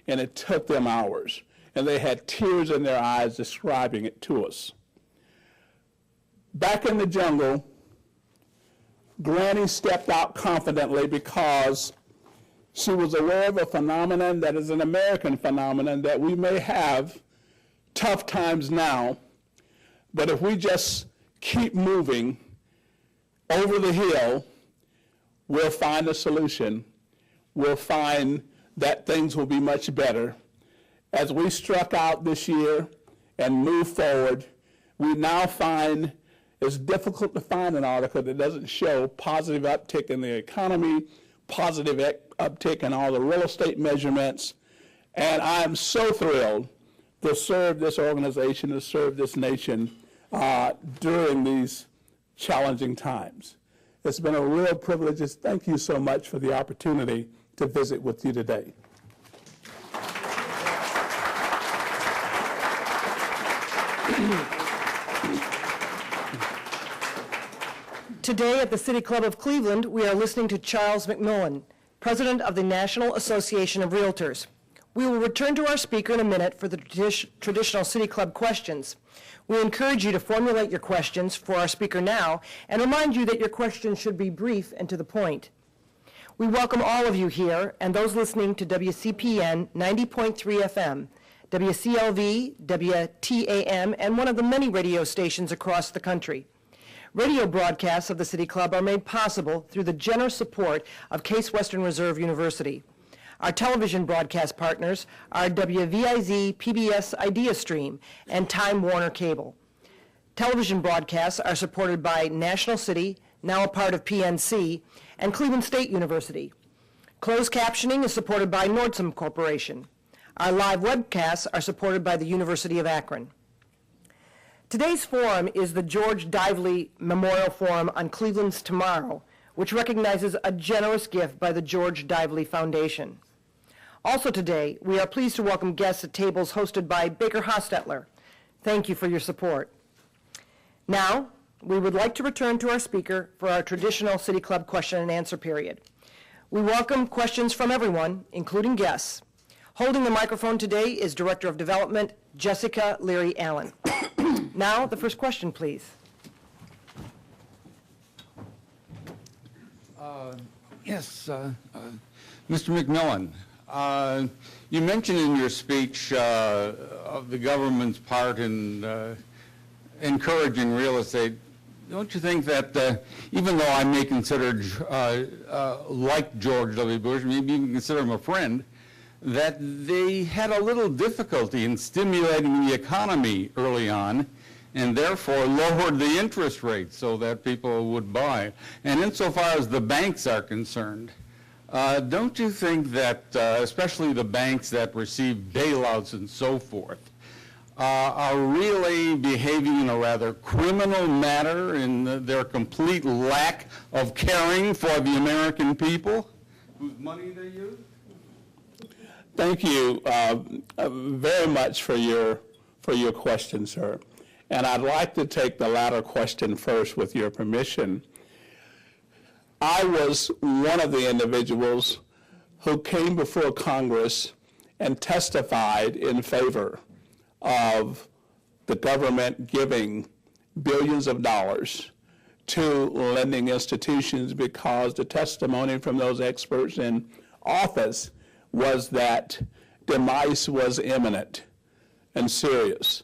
and it took them hours. And they had tears in their eyes describing it to us. Back in the jungle, Granny stepped out confidently because she was aware of a phenomenon that is an American phenomenon, that we may have tough times now, but if we just keep moving over the hill, we'll find a solution. We'll find that things will be much better. As we struck out this year and move forward, we now find it's difficult to find an article that doesn't show positive uptick in the economy, positive uptick in all the real estate measurements. And I'm so thrilled to serve this organization, to serve this nation during these challenging times. It's been a real privilege. Thank you so much for the opportunity to visit with you today. Today at the City Club of Cleveland, we are listening to Charles McMillan, President of the National Association of Realtors. We will return to our speaker in a minute for the traditional City Club questions. We encourage you to formulate your questions for our speaker now and remind you that your questions should be brief and to the point. We welcome all of you here and those listening to WCPN 90.3 FM, WCLV, WTAM, and one of the many radio stations across the country. Radio broadcasts of the City Club are made possible through the generous support of Case Western Reserve University. Our television broadcast partners are WVIZ PBS IdeaStream and Time Warner Cable. Television broadcasts are supported by National City, now a part of PNC, and Cleveland State University. Closed captioning is supported by Nordstrom Corporation. Our live webcasts are supported by the University of Akron. Today's forum is the George Dively Memorial Forum on Cleveland's Tomorrow, which recognizes a generous gift by the George Dively Foundation. Also today, we are pleased to welcome guests at tables hosted by Baker Hostetler. Thank you for your support. Now, we would like to return to our speaker for our traditional City Club question and answer period. We welcome questions from everyone, including guests. Holding the microphone today is Director of Development, Jessica Leary Allen. Now, the first question, please. Yes, Mr. McMillan, you mentioned in your speech of the government's part in encouraging real estate. Don't you think that even though I may consider, like George W. Bush, maybe even consider him a friend, that they had a little difficulty in stimulating the economy early on, and therefore lowered the interest rate so that people would buy? And insofar as the banks are concerned, don't you think that, especially the banks that receive bailouts and so forth, are really behaving in a rather criminal manner in their complete lack of caring for the American people whose money they use? Thank you very much for your question, sir. And I'd like to take the latter question first, with your permission. I was one of the individuals who came before Congress and testified in favor of the government giving billions of dollars to lending institutions, because the testimony from those experts in office was that demise was imminent and serious.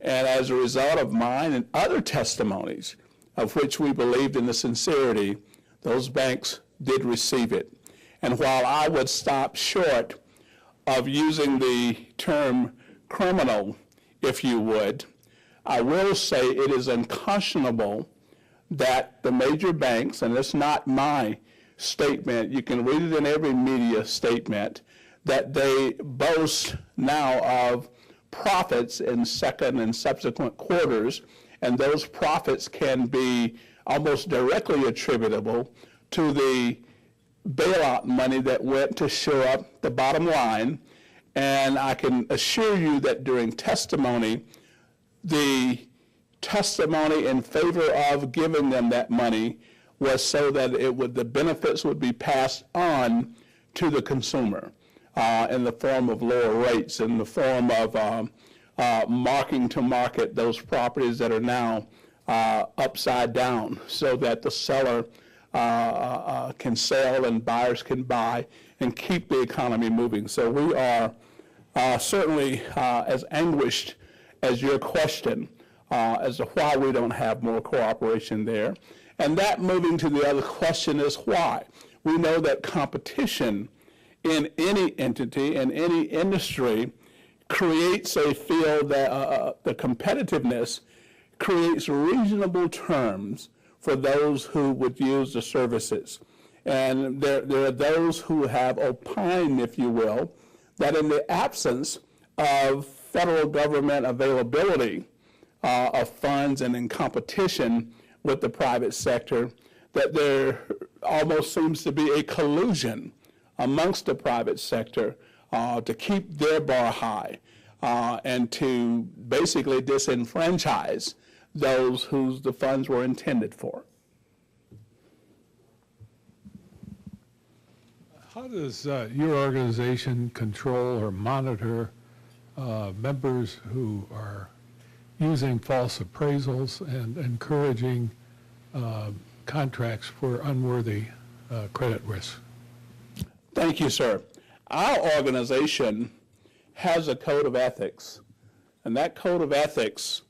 And as a result of mine and other testimonies, of which we believed in the sincerity, those banks did receive it. And while I would stop short of using the term criminal, if you would, I will say it is unconscionable that the major banks, and it's not my statement, you can read it in every media statement, that they boast now of profits in second and subsequent quarters, and those profits can be almost directly attributable to the bailout money that went to shore up the bottom line. And I can assure you that during testimony, the testimony in favor of giving them that money was so that the benefits would be passed on to the consumer. in the form of lower rates, in the form of marking to market those properties that are now upside down, so that the seller can sell and buyers can buy and keep the economy moving. So we are certainly as anguished as your question as to why we don't have more cooperation there. And that, moving to the other question, is why. We know that competition in any entity, in any industry, creates a field that the competitiveness creates reasonable terms for those who would use the services. And there are those who have opined, if you will, that in the absence of federal government availability of funds and in competition with the private sector, that there almost seems to be a collusion amongst the private sector to keep their bar high and to basically disenfranchise those whose the funds were intended for. How does your organization control or monitor members who are using false appraisals and encouraging contracts for unworthy credit risk? Thank you, sir. Our organization has a code of ethics, and that code of ethics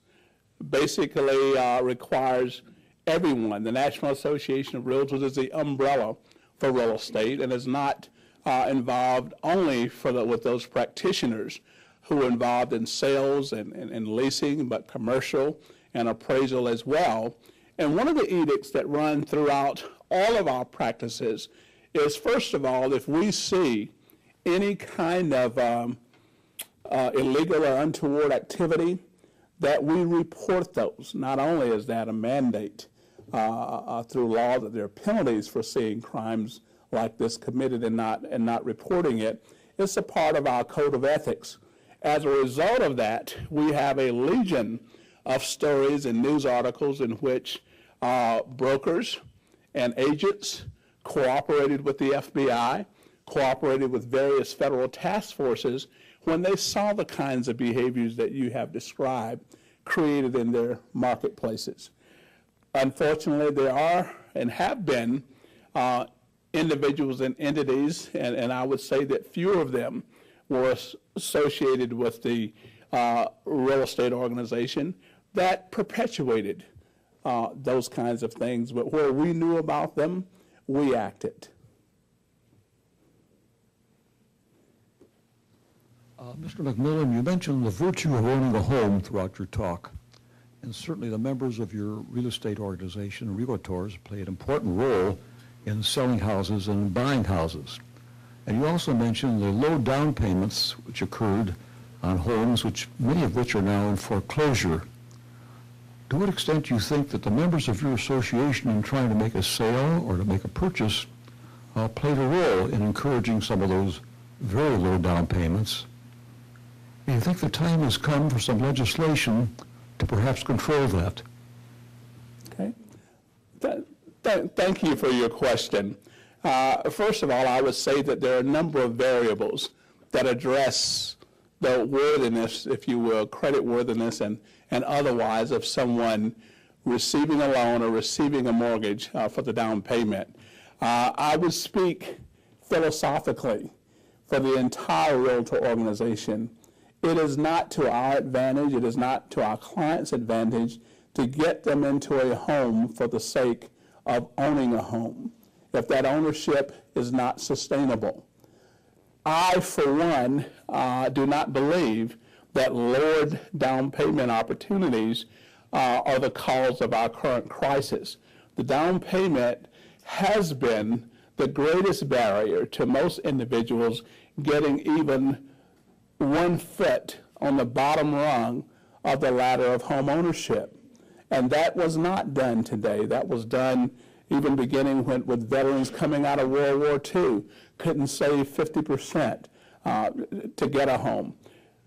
basically requires everyone. The National Association of Realtors is the umbrella for real estate and is not involved only with those practitioners who are involved in sales and leasing, but commercial and appraisal as well. And one of the edicts that run throughout all of our practices is, first of all, if we see any kind of illegal or untoward activity, that we report those. Not only is that a mandate through law that there are penalties for seeing crimes like this committed and not reporting it, it's a part of our code of ethics. As a result of that, we have a legion of stories and news articles in which brokers and agents cooperated with the FBI, cooperated with various federal task forces when they saw the kinds of behaviors that you have described created in their marketplaces. Unfortunately, there are and have been individuals and entities, and I would say that fewer of them were associated with the real estate organization that perpetuated those kinds of things, but where we knew about them, we acted. Mr. McMillan, you mentioned the virtue of owning a home throughout your talk, and certainly the members of your real estate organization, Realtors, play an important role in selling houses and buying houses. And you also mentioned the low down payments which occurred on homes, many of which are now in foreclosure. To what extent do you think that the members of your association in trying to make a sale or to make a purchase played a role in encouraging some of those very low down payments? Do you think the time has come for some legislation to perhaps control that? Okay. Thank you for your question. First of all, I would say that there are a number of variables that address the worthiness, if you will, credit worthiness and otherwise of someone receiving a loan or receiving a mortgage for the down payment. I would speak philosophically for the entire realtor organization. It is not to our advantage, it is not to our clients' advantage to get them into a home for the sake of owning a home, if that ownership is not sustainable. I, for one, do not believe that lowered down payment opportunities are the cause of our current crisis. The down payment has been the greatest barrier to most individuals getting even 1 foot on the bottom rung of the ladder of home ownership. And that was not done today. That was done even beginning with veterans coming out of World War II, couldn't save 50% to get a home.